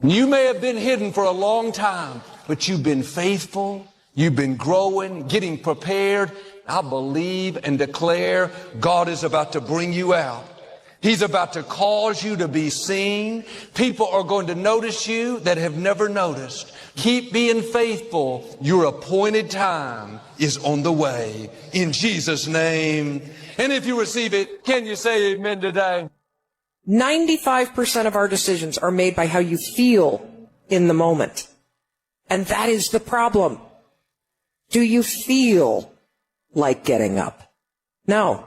You may have been hidden for a long time, but you've been faithful. You've been growing, getting prepared. I believe and declare God is about to bring you out. He's about to cause you to be seen. People are going to notice you that have never noticed. Keep being faithful. Your appointed time is on the way. In Jesus' name. And if you receive it, can you say amen today? 95% of our decisions are made by how you feel in the moment. And that is the problem. Do you feel like getting up? No.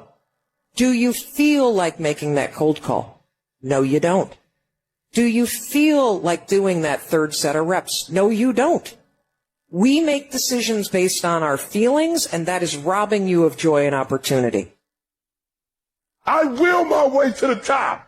Do you feel like making that cold call? No, you don't. Do you feel like doing that third set of reps? No, you don't. We make decisions based on our feelings, and that is robbing you of joy and opportunity. I will my way to the top.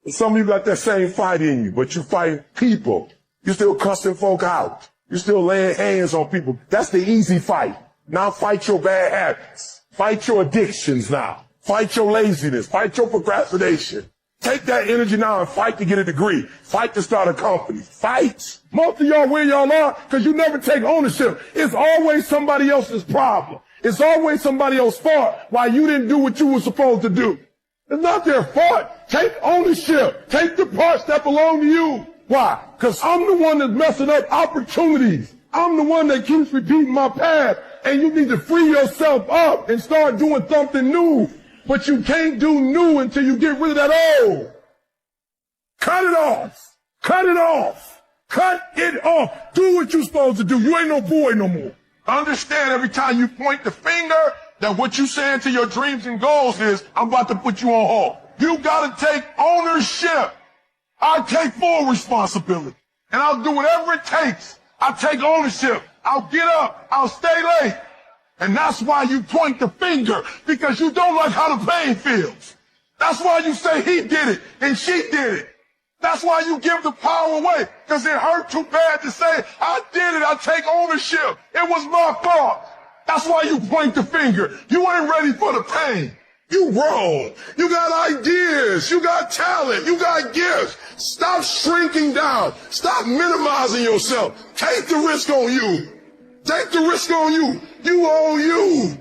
Some of you got that same fight in you, but you fight people. You're still cussing folk out. You're still laying hands on people. That's the easy fight. Now fight your bad habits. Fight your addictions now. Fight your laziness. Fight your procrastination. Take that energy now and fight to get a degree. Fight to start a company. Fight. Most of y'all where y'all are because you never take ownership. It's always somebody else's problem. It's always somebody else's fault why you didn't do what you were supposed to do. It's not their fault. Take ownership. Take the parts that belong to you. Why? Because I'm the one that's messing up opportunities. I'm the one that keeps repeating my past. And you need to free yourself up and start doing something new. But you can't do new until you get rid of that old. Cut it off. Cut it off. Cut it off. Do what you're supposed to do. You ain't no boy no more. Understand every time you point the finger that what you saying to your dreams and goals is, I'm about to put you on hold. You got to take ownership. I take full responsibility. And I'll do whatever it takes. I'll take ownership. I'll get up. I'll stay late. And that's why you point the finger, because you don't like how the pain feels. That's why you say he did it and she did it. That's why you give the power away, because it hurt too bad to say, I did it, I take ownership. It was my fault. That's why you point the finger. You ain't ready for the pain. You wrong. You got ideas. You got talent. You got gifts. Stop shrinking down. Stop minimizing yourself. Take the risk on you. Take the risk on you. You own you.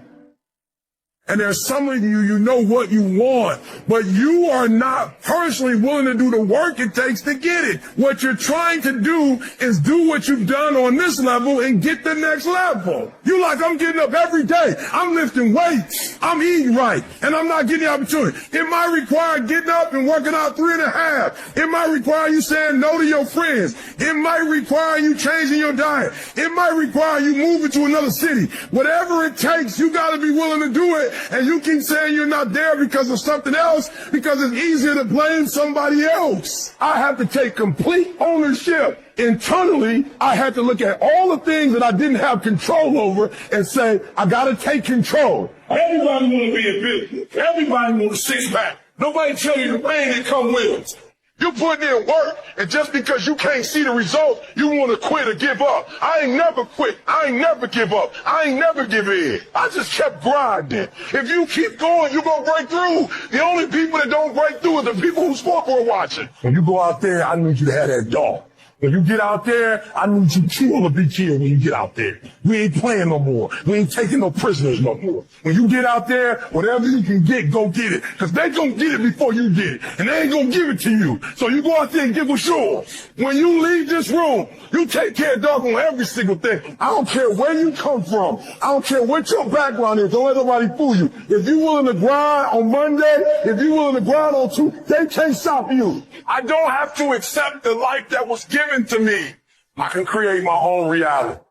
And there's some of you, you know what you want, but you are not personally willing to do the work it takes to get it. What you're trying to do is do what you've done on this level and get the next level. You like, I'm getting up every day. I'm lifting weights. I'm eating right. And I'm not getting the opportunity. It might require getting up and working out 3.5. It might require you saying no to your friends. It might require you changing your diet. It might require you moving to another city. Whatever it takes, you got to be willing to do it. And you keep saying you're not there because of something else, because it's easier to blame somebody else. I have to take complete ownership. Internally, I had to look at all the things that I didn't have control over and say, I got to take control. Everybody want to be in business. Everybody want a six-pack. Nobody tell you the pain that come with it. You putting in work, and just because you can't see the results, you want to quit or give up. I ain't never quit. I ain't never give up. I ain't never give in. I just kept grinding. If you keep going, you're going to break through. The only people that don't break through are the people who sport are watching. When you go out there, I need you to have that dog. When you get out there, I need you to be killed when you get out there. We ain't playing no more. We ain't taking no prisoners no more. When you get out there, whatever you can get, go get it. Because they gonna get it before you get it. And they ain't gonna give it to you. So you go out there and give what's yours. When you leave this room, you take care of dog on every single thing. I don't care where you come from. I don't care what your background is. Don't let nobody fool you. If you willing to grind on Monday, if you willing to grind on Tuesday, they can't stop you. I don't have to accept the life that was given to me. I can create my own reality.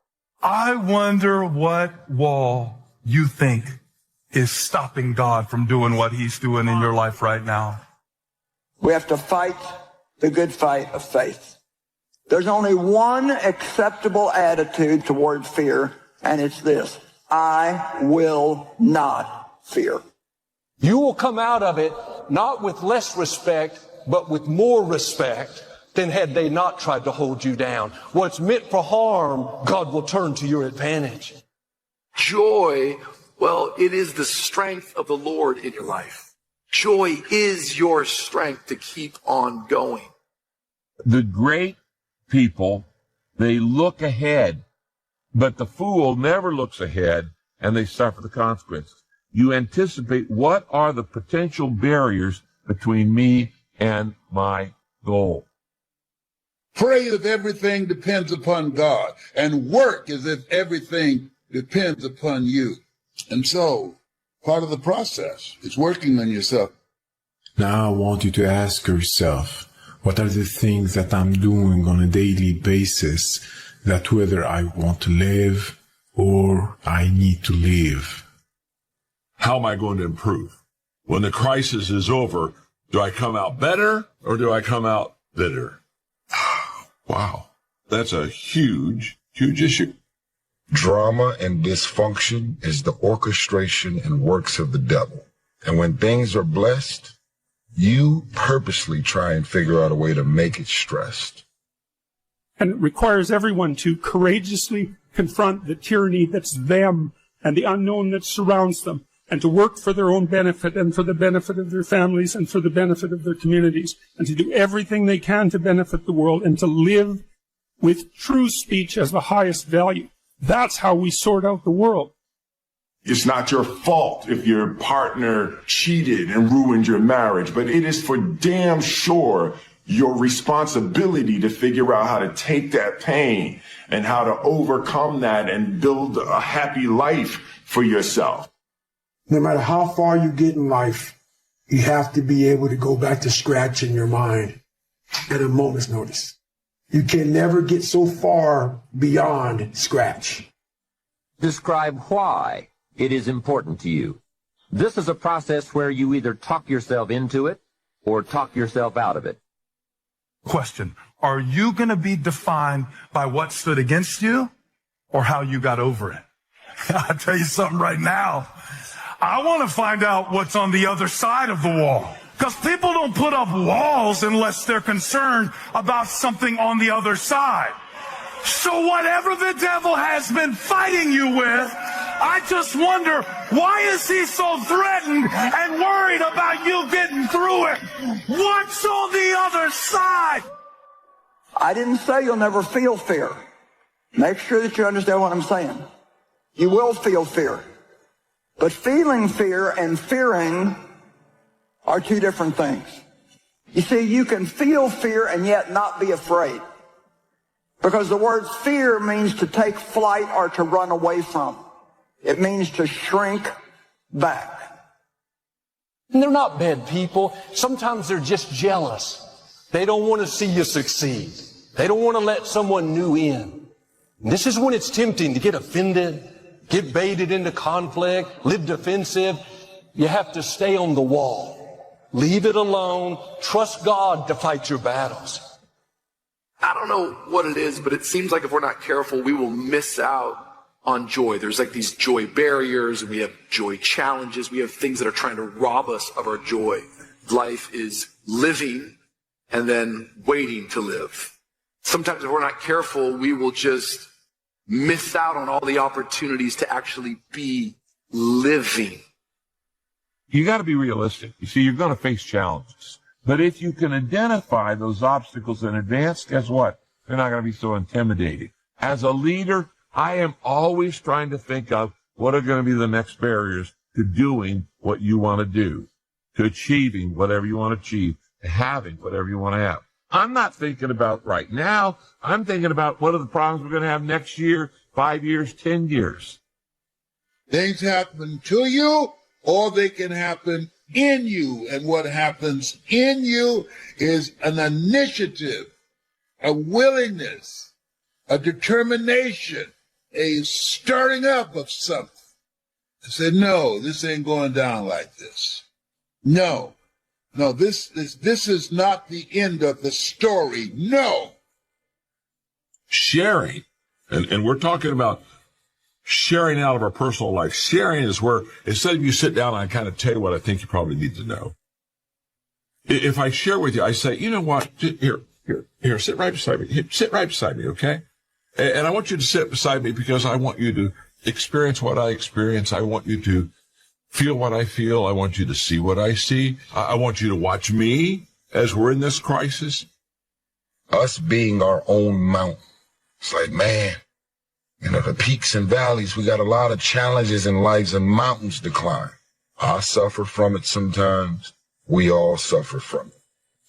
I wonder what wall you think is stopping God from doing what he's doing in your life right now. We have to fight the good fight of faith. There's only one acceptable attitude toward fear, and it's this: I will not fear. You will come out of it not with less respect, but with more respect than had they not tried to hold you down. What's meant for harm, God will turn to your advantage. Joy, well, it is the strength of the Lord in your life. Joy is your strength to keep on going. The great people, they look ahead, but the fool never looks ahead, and they suffer the consequences. You anticipate what are the potential barriers between me and my goal. Pray as if everything depends upon God, and work as if everything depends upon you. And so, part of the process is working on yourself. Now I want you to ask yourself, what are the things that I'm doing on a daily basis that whether I want to live or I need to live? How am I going to improve? When the crisis is over, do I come out better or do I come out bitter? Wow, that's a huge, huge issue. Drama and dysfunction is the orchestration and works of the devil. And when things are blessed, you purposely try and figure out a way to make it stressed. And it requires everyone to courageously confront the tyranny that's them and the unknown that surrounds them, and to work for their own benefit and for the benefit of their families and for the benefit of their communities, and to do everything they can to benefit the world and to live with true speech as the highest value. That's how we sort out the world. It's not your fault if your partner cheated and ruined your marriage, but it is for damn sure your responsibility to figure out how to take that pain and how to overcome that and build a happy life for yourself. No matter how far you get in life, you have to be able to go back to scratch in your mind at a moment's notice. You can never get so far beyond scratch. Describe why it is important to you. This is a process where you either talk yourself into it or talk yourself out of it. Question, are you going to be defined by what stood against you or how you got over it? I'll tell you something right now. I want to find out what's on the other side of the wall. Because people don't put up walls unless they're concerned about something on the other side. So whatever the devil has been fighting you with, I just wonder, why is he so threatened and worried about you getting through it? What's on the other side? I didn't say you'll never feel fear. Make sure that you understand what I'm saying. You will feel fear. But feeling fear and fearing are two different things. You see, you can feel fear and yet not be afraid. Because the word fear means to take flight or to run away from. It means to shrink back. And they're not bad people. Sometimes they're just jealous. They don't want to see you succeed. They don't want to let someone new in. And this is when it's tempting to get offended, get baited into conflict, live defensive. You have to stay on the wall. Leave it alone. Trust God to fight your battles. I don't know what it is, but it seems like if we're not careful, we will miss out on joy. There's like these joy barriers, and we have joy challenges. We have things that are trying to rob us of our joy. Life is living and then waiting to live. Sometimes if we're not careful, we will just miss out on all the opportunities to actually be living. You got to be realistic. You see, you're going to face challenges. But if you can identify those obstacles in advance, guess what? They're not going to be so intimidating. As a leader, I am always trying to think of what are going to be the next barriers to doing what you want to do, to achieving whatever you want to achieve, to having whatever you want to have. I'm not thinking about right now. I'm thinking about what are the problems we're going to have next year, 5 years, 10 years. Things happen to you, or they can happen in you. And what happens in you is an initiative, a willingness, a determination, a stirring up of something. I said, no, this ain't going down like this. No, this is not the end of the story. No. Sharing, and we're talking about sharing out of our personal life. Sharing is where, instead of you sit down and I kind of tell you what I think you probably need to know. If I share with you, I say, you know what, here, sit right beside me. Sit right beside me, okay? And I want you to sit beside me because I want you to experience what I experience. I want you to feel what I feel. I want you to see what I see. I want you to watch me as we're in this crisis. Us being our own mountain. It's like, man, the peaks and valleys, we got a lot of challenges in lives and mountains to climb. I suffer from it sometimes. We all suffer from it.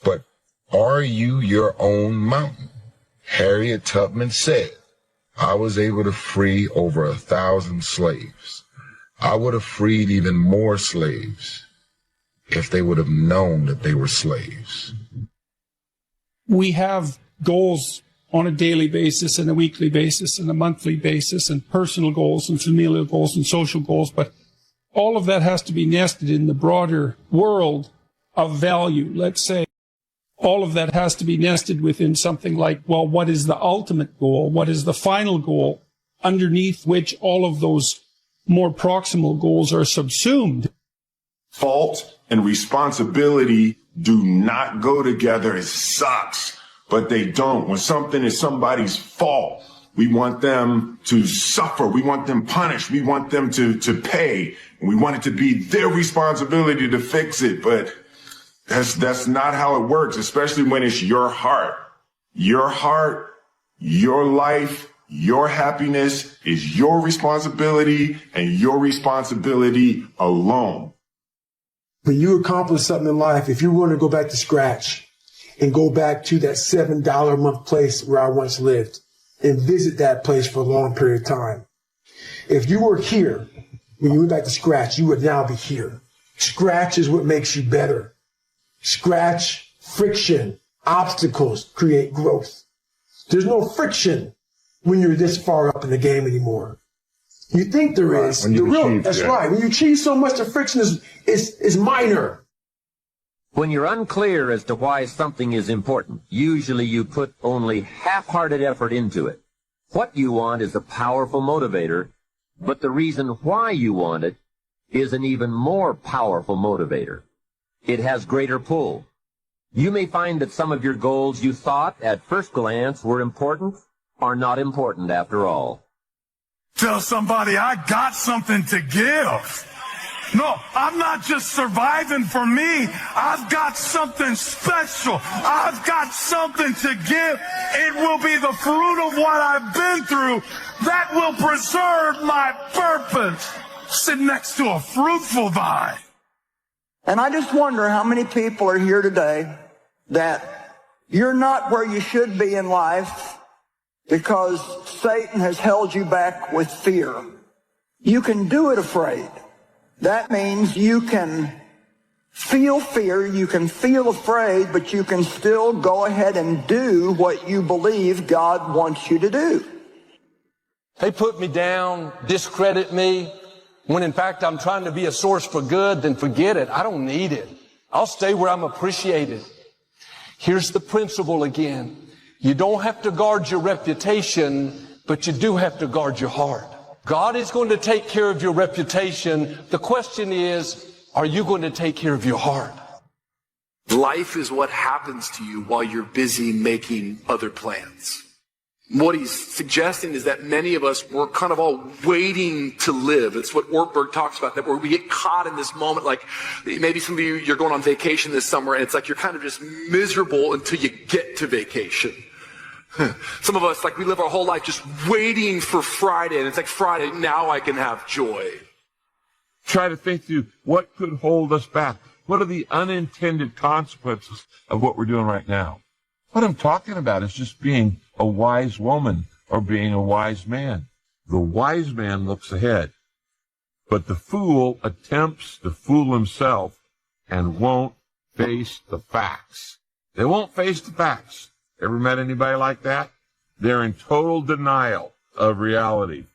But are you your own mountain? Harriet Tubman said, I was able to free over 1,000 slaves. I would have freed even more slaves if they would have known that they were slaves. We have goals on a daily basis and a weekly basis and a monthly basis and personal goals and familial goals and social goals, but all of that has to be nested in the broader world of value, let's say. All of that has to be nested within something like, well, what is the ultimate goal? What is the final goal underneath which all of those more proximal goals are subsumed? Fault and responsibility do not go together. It sucks, but they don't. When something is somebody's fault, we want them to suffer. We want them punished. We want them to pay. And we want it to be their responsibility to fix it. But that's not how it works, especially when it's your heart. Your heart, your life, your happiness is your responsibility and your responsibility alone. When you accomplish something in life, if you want to go back to scratch and go back to that $7 a month place where I once lived and visit that place for a long period of time, if you were here when you went back to scratch, you would now be here. Scratch is what makes you better. Scratch, friction, obstacles create growth. There's no friction when you're this far up in the game anymore. You think there is. That's right. When you achieve so much, the friction is minor. When you're unclear as to why something is important, usually you put only half-hearted effort into it. What you want is a powerful motivator, but the reason why you want it is an even more powerful motivator. It has greater pull. You may find that some of your goals you thought at first glance were important are not important after all. Tell somebody I got something to give. No, I'm not just surviving for me. I've got something special. I've got something to give. It will be the fruit of what I've been through that will preserve my purpose. Sit next to a fruitful vine. And I just wonder how many people are here today that you're not where you should be in life because Satan has held you back with fear. You can do it afraid. That means you can feel fear, you can feel afraid, but you can still go ahead and do what you believe God wants you to do. They put me down, discredit me, when in fact I'm trying to be a source for good, then forget it. I don't need it. I'll stay where I'm appreciated. Here's the principle again. You don't have to guard your reputation, but you do have to guard your heart. God is going to take care of your reputation. The question is, are you going to take care of your heart? Life is what happens to you while you're busy making other plans. What he's suggesting is that many of us, we're kind of all waiting to live. It's what Ortberg talks about, that where we get caught in this moment, like maybe some of you, you're going on vacation this summer, and it's like you're kind of just miserable until you get to vacation. Some of us, like we live our whole life just waiting for Friday, and it's like Friday, now I can have joy. Try to think through what could hold us back. What are the unintended consequences of what we're doing right now? What I'm talking about is just being a wise woman or being a wise man. The wise man looks ahead, but the fool attempts to fool himself and won't face the facts. They won't face the facts. Ever met anybody like that? They're in total denial of reality.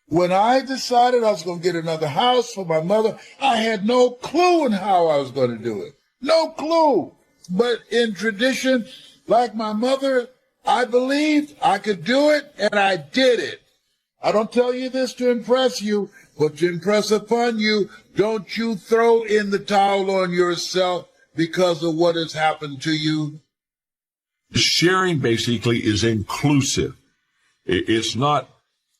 When I decided I was going to get another house for my mother, I had no clue in how I was going to do it. No clue. But in tradition, like my mother, I believed I could do it, and I did it. I don't tell you this to impress you, but to impress upon you, don't you throw in the towel on yourself because of what has happened to you. Sharing basically is inclusive. It's not,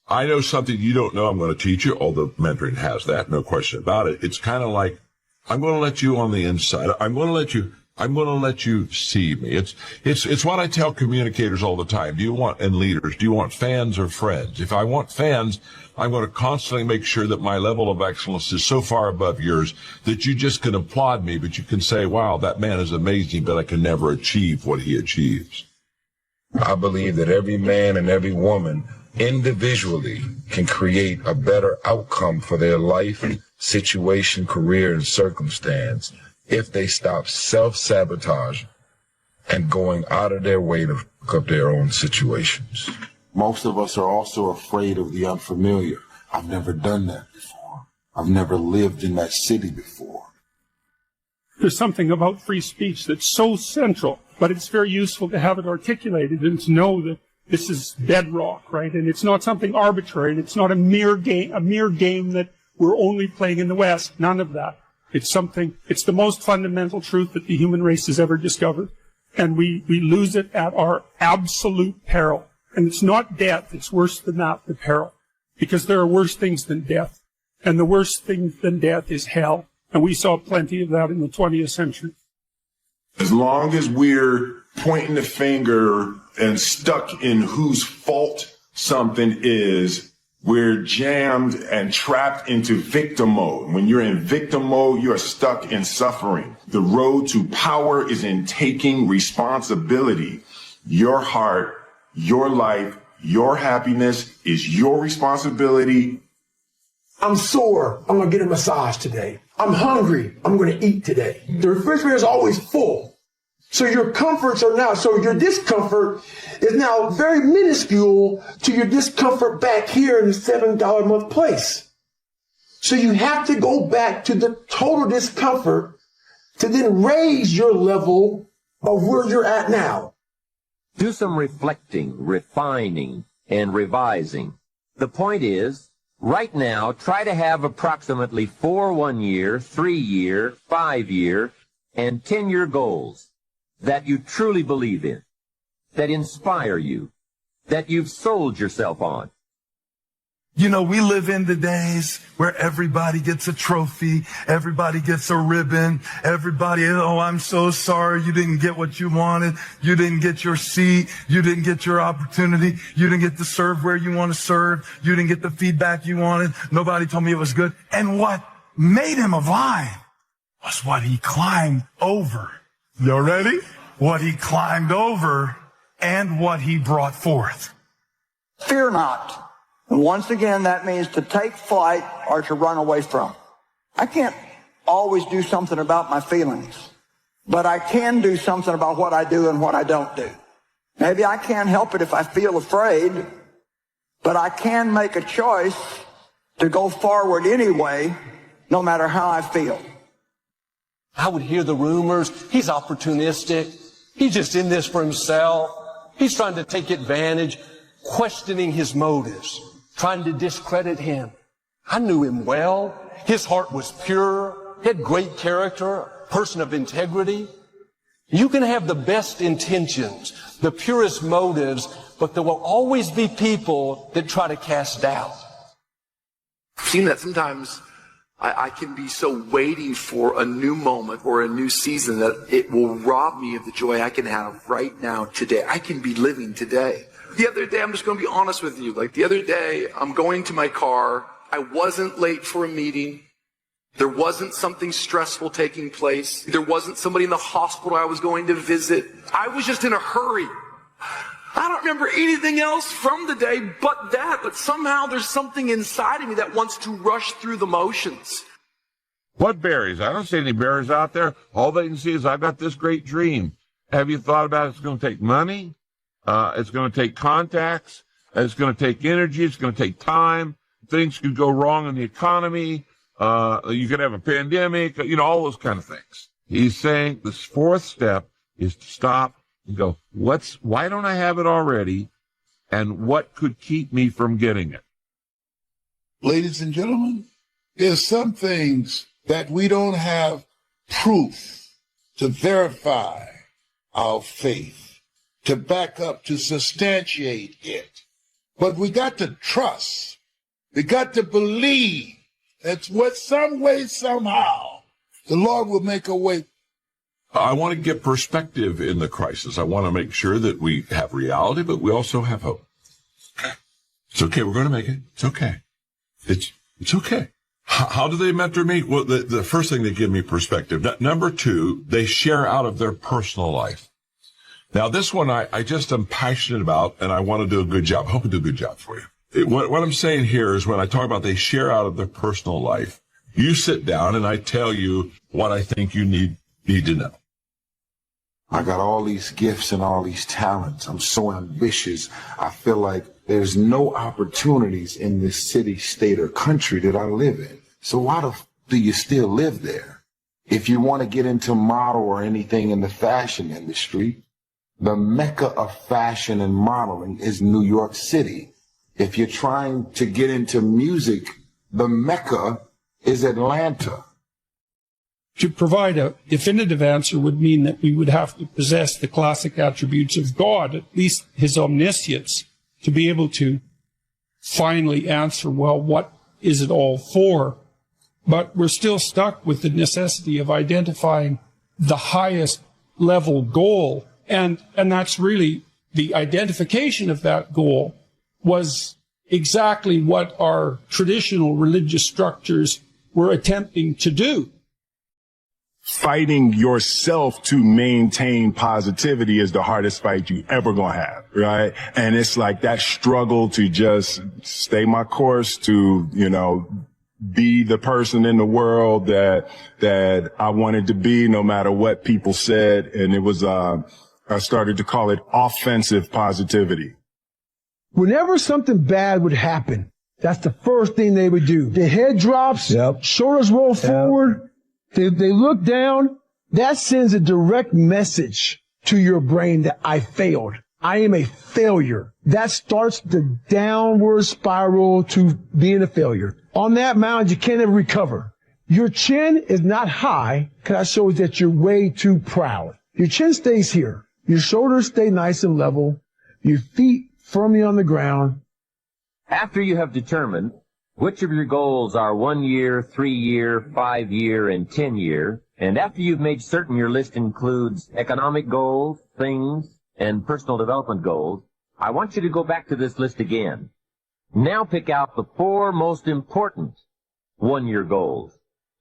I know something you don't know, I'm going to teach you, although mentoring has that, no question about it. It's kind of like, I'm going to let you on the inside. I'm going to let you I'm going to let you see me. It's what I tell communicators all the time. And leaders, do you want fans or friends? If I want fans, I'm going to constantly make sure that my level of excellence is so far above yours that you just can applaud me, but you can say, wow, that man is amazing, but I can never achieve what he achieves. I believe that every man and every woman individually can create a better outcome for their life, situation, career, and circumstance if they stop self-sabotage and going out of their way to fuck up their own situations. Most of us are also afraid of the unfamiliar. I've never done that before. I've never lived in that city before. There's something about free speech that's so central, but it's very useful to have it articulated and to know that this is bedrock, right? And it's not something arbitrary, and it's not a mere game that we're only playing in the West. None of that. It's the most fundamental truth that the human race has ever discovered. And we lose it at our absolute peril. And it's not death, it's worse than that, the peril. Because there are worse things than death. And the worst thing than death is hell. And we saw plenty of that in the 20th century. As long as we're pointing the finger and stuck in whose fault something is, we're jammed and trapped into victim mode. When you're in victim mode, you're stuck in suffering. The road to power is in taking responsibility. Your heart, your life, your happiness is your responsibility. I'm sore. I'm going to get a massage today. I'm hungry. I'm going to eat today. The refrigerator is always full. So your your discomfort is now very minuscule to your discomfort back here in the $7 a month place. So you have to go back to the total discomfort to then raise your level of where you're at now. Do some reflecting, refining, and revising. The point is, right now, try to have approximately 4 1-year, 3-year, 5-year, and 10-year goals that you truly believe in, that inspire you, that you've sold yourself on. You know, we live in the days where everybody gets a trophy, everybody gets a ribbon, everybody, oh, I'm so sorry you didn't get what you wanted, you didn't get your seat, you didn't get your opportunity, you didn't get to serve where you want to serve, you didn't get the feedback you wanted, nobody told me it was good. And what made him a vine was what he climbed over. You ready? What he climbed over and what he brought forth. Fear not. And once again, that means to take flight or to run away from. I can't always do something about my feelings, but I can do something about what I do and what I don't do. Maybe I can't help it if I feel afraid, but I can make a choice to go forward anyway, no matter how I feel. I would hear the rumors. He's opportunistic. He's just in this for himself. He's trying to take advantage, questioning his motives, trying to discredit him. I knew him well. His heart was pure. He had great character, a person of integrity. You can have the best intentions, the purest motives, but there will always be people that try to cast doubt. I've seen that sometimes. I can be so waiting for a new moment or a new season that it will rob me of the joy I can have right now, today. I can be living today. The other day, I'm just going to be honest with you. Like the other day, I'm going to my car. I wasn't late for a meeting. There wasn't something stressful taking place. There wasn't somebody in the hospital I was going to visit. I was just in a hurry. I don't remember anything else from the day but that, but somehow there's something inside of me that wants to rush through the motions. What barriers? I don't see any barriers out there. All they can see is I've got this great dream. Have you thought about it? It's going to take money. It's going to take contacts. It's going to take energy. It's going to take time. Things could go wrong in the economy. You could have a pandemic, all those kind of things. He's saying this fourth step is to stop and go, why don't I have it already? And what could keep me from getting it? Ladies and gentlemen, there's some things that we don't have proof to verify our faith, to back up, to substantiate it. But we got to trust. We got to believe that some way, somehow, the Lord will make a way I want to get perspective in the crisis. I want to make sure that we have reality, but we also have hope. It's okay. We're going to make it. It's okay. It's okay. How do they mentor me? Well, the first thing, they give me perspective. Number two, they share out of their personal life. Now, this one I just am passionate about, and I want to do a good job. I hope I do a good job for you. What I'm saying here is when I talk about they share out of their personal life, you sit down and I tell you what I think you need to know. I got all these gifts and all these talents. I'm so ambitious. I feel like there's no opportunities in this city, state, or country that I live in. So why do you still live there? If you want to get into model or anything in the fashion industry, the mecca of fashion and modeling is New York City. If you're trying to get into music, the mecca is Atlanta. To provide a definitive answer would mean that we would have to possess the classic attributes of God, at least his omniscience, to be able to finally answer, well, what is it all for? But we're still stuck with the necessity of identifying the highest level goal. And that's really the identification of that goal was exactly what our traditional religious structures were attempting to do. Fighting yourself to maintain positivity is the hardest fight you ever gonna have, right? And it's like that struggle to just stay my course, to, be the person in the world that I wanted to be, no matter what people said. And it was, I started to call it offensive positivity. Whenever something bad would happen, that's the first thing they would do. The head drops, shoulders roll forward. They look down. That sends a direct message to your brain that I failed. I am a failure. That starts the downward spiral to being a failure. On that mound, you can't ever recover. Your chin is not high because that shows that you're way too proud. Your chin stays here. Your shoulders stay nice and level. Your feet firmly on the ground. After you have determined which of your goals are 1 year, 3 year, 5 year, and 10 year, and after you've made certain your list includes economic goals, things, and personal development goals, I want you to go back to this list again. Now pick out the 4 most important 1-year goals,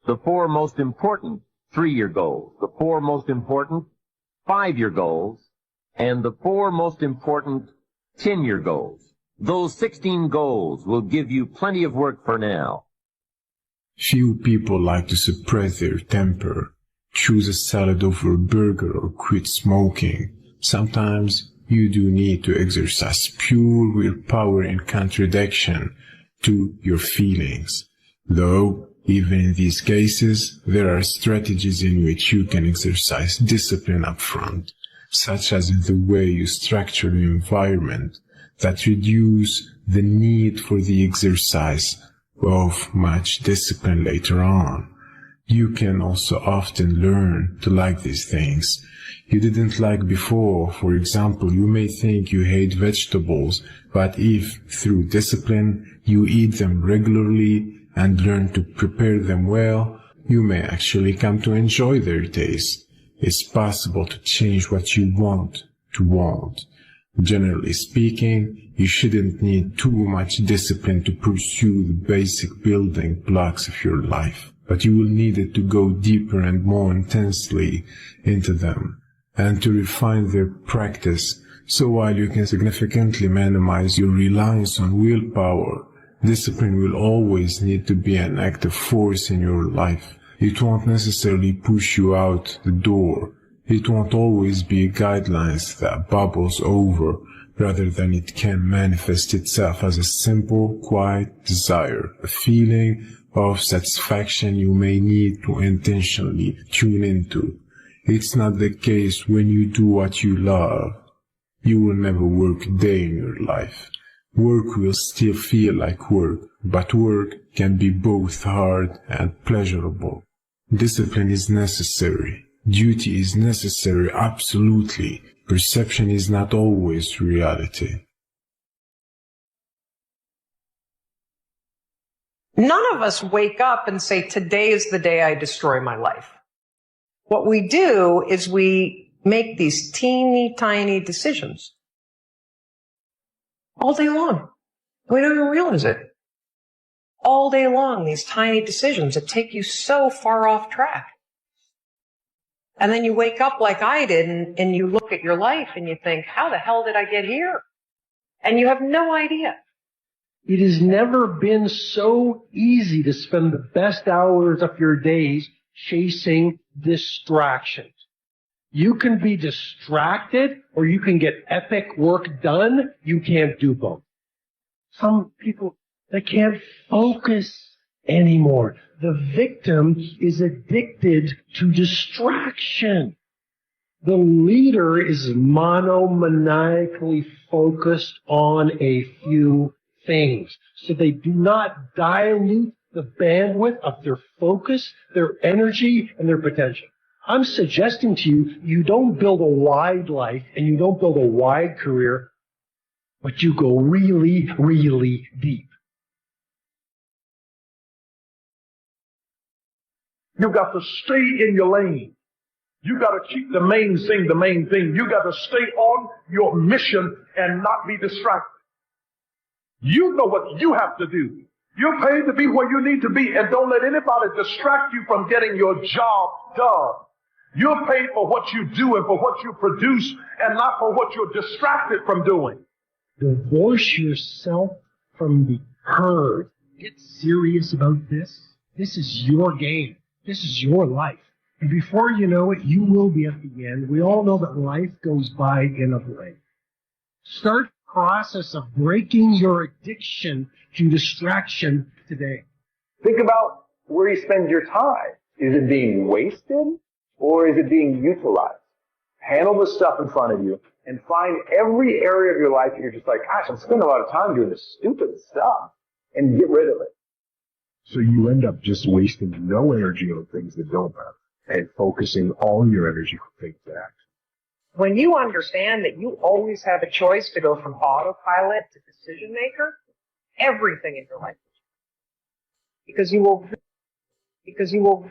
the 4 most important 3-year goals, the 4 most important 5-year goals, and the 4 most important 10-year goals. Those 16 goals will give you plenty of work for now. Few people like to suppress their temper, choose a salad over a burger, or quit smoking. Sometimes you do need to exercise pure willpower in contradiction to your feelings. Though, even in these cases, there are strategies in which you can exercise discipline up front, such as in the way you structure the environment, that reduce the need for the exercise of much discipline later on. You can also often learn to like these things you didn't like before. For example, you may think you hate vegetables, but if, through discipline, you eat them regularly and learn to prepare them well, you may actually come to enjoy their taste. It's possible to change what you want to want. Generally speaking, you shouldn't need too much discipline to pursue the basic building blocks of your life, but you will need it to go deeper and more intensely into them, and to refine their practice. So while you can significantly minimize your reliance on willpower, discipline will always need to be an active force in your life. It won't necessarily push you out the door. It won't always be guidelines that bubbles over, rather than it can manifest itself as a simple, quiet desire, a feeling of satisfaction you may need to intentionally tune into. It's not the case when you do what you love. You will never work a day in your life. Work will still feel like work, but work can be both hard and pleasurable. Discipline is necessary. Duty is necessary, absolutely. Perception is not always reality. None of us wake up and say, today is the day I destroy my life. What we do is we make these teeny tiny decisions all day long. We don't even realize it. All day long, these tiny decisions that take you so far off track. And then you wake up like I did and you look at your life and you think, how the hell did I get here? And you have no idea. It has never been so easy to spend the best hours of your days chasing distractions. You can be distracted or you can get epic work done. You can't do both. Some people, they can't focus anymore. The victim is addicted to distraction. The leader is monomaniacally focused on a few things. So they do not dilute the bandwidth of their focus, their energy, and their potential. I'm suggesting to you, you don't build a wide life and you don't build a wide career, but you go really, really deep. You got to stay in your lane. You got to keep the main thing the main thing. You got to stay on your mission and not be distracted. You know what you have to do. You're paid to be where you need to be, and don't let anybody distract you from getting your job done. You're paid for what you do and for what you produce and not for what you're distracted from doing. Divorce yourself from the herd. Get serious about this. This is your game. This is your life. And before you know it, you will be at the end. We all know that life goes by in a blink. Start the process of breaking your addiction to distraction today. Think about where you spend your time. Is it being wasted or is it being utilized? Handle the stuff in front of you and find every area of your life that you're just like, gosh, I'm spending a lot of time doing this stupid stuff, and get rid of it. So you end up just wasting no energy on things that don't matter and focusing all your energy on things that act. When you understand that you always have a choice to go from autopilot to decision maker, everything in your life will change. Because you will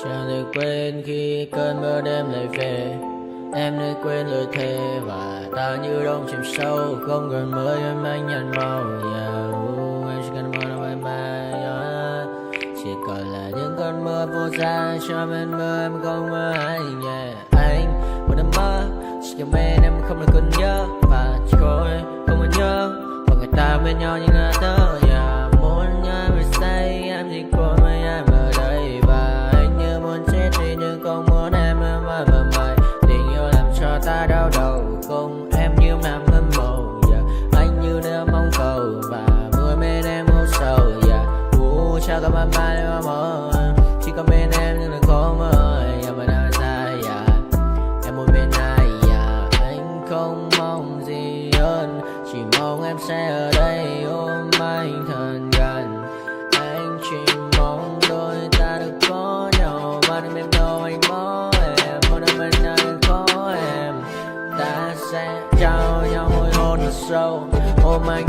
Chẳng được quên khi cơn mưa đêm lại về. Em đã quên lời thề và ta như đông chìm sâu. Không gần mới em anh nhận màu. Em chỉ cần mơ đâu em bay. Chỉ còn là những cơn mưa vô giá. Cho bên mơ em không mơ anh. Anh một đêm mơ. Chỉ cần bên em không được cần nhớ. Và chỉ có em không muốn nhớ. Và người ta bên nhau như ngã tớ. Muốn nhớ về say em chỉ có mấy em ở đây. Và anh như muốn chết đi nhưng không muốn em mãi mãi. Tình yêu làm cho ta đau đầu. Cùng em như nằm hâm mộ. Anh như đứa mong cầu. Và vui bên em hút sầu. Chào các bạn mai em mơ. Chỉ có bên em nhưng là khó mơ. Em ở nơi xa em muốn bên ai. Anh không mong gì hơn. Chỉ mong em sẽ ở đây ôm anh thật gần. Anh chỉ mong đôi ta được có nhau. Mà đừng em đâu anh có em. Một đêm bên anh có em. Ta sẽ trao nhau môi hôn thật sâu. Ôm anh.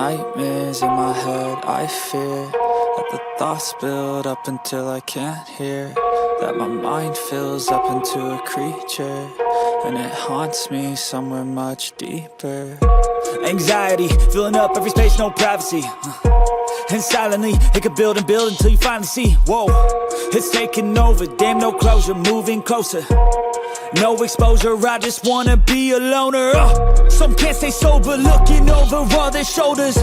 nightmares in my head, I fear that the thoughts build up until I can't hear, that my mind fills up into a creature, and it haunts me somewhere much deeper. Anxiety, filling up every space, no privacy. And silently, it could build and build until you finally see, whoa, it's taking over, damn no closure, moving closer. No exposure, I just wanna be a loner. Some can't stay sober, looking over all their shoulders,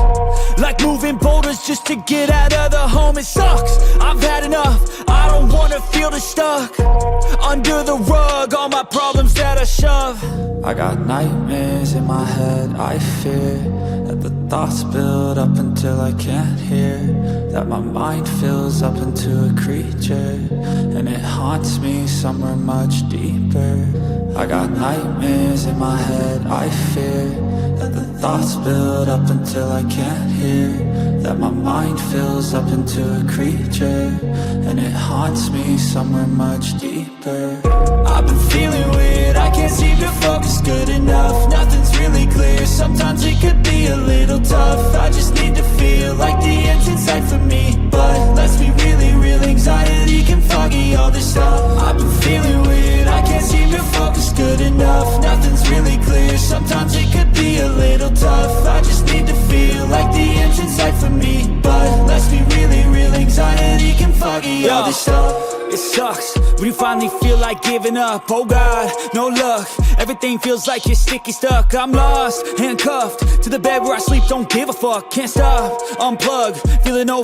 like moving boulders just to get out of the home. It sucks, I've had enough, I don't wanna feel the stuck under the rug, all my problems that I shove. I got nightmares in my head, I fear that the thoughts build up until I can't hear, that my mind fills up into a creature, and it haunts me somewhere much deeper. I got nightmares in my head, I fear that the thoughts build up until I can't hear, that my mind fills up into a creature, and it haunts me somewhere much deeper. I've been feeling weird, I can't seem to focus good enough, nothing's really clear, sometimes it could be a little tough. I just need to feel like the end's in sight for me, but let's be really real, anxiety can foggy all this stuff. I've been feeling weird, I can't seem to focus good enough, nothing's really clear, sometimes it could be a little tough. I just need to feel like the end's in sight for me, but let's be really real, anxiety can foggy all this stuff. It sucks when you finally feel like giving up. Oh God, no luck, everything feels like you're sticky stuck. I'm lost, handcuffed to the bed where I sleep, don't give a fuck, can't stop, unplug, feeling over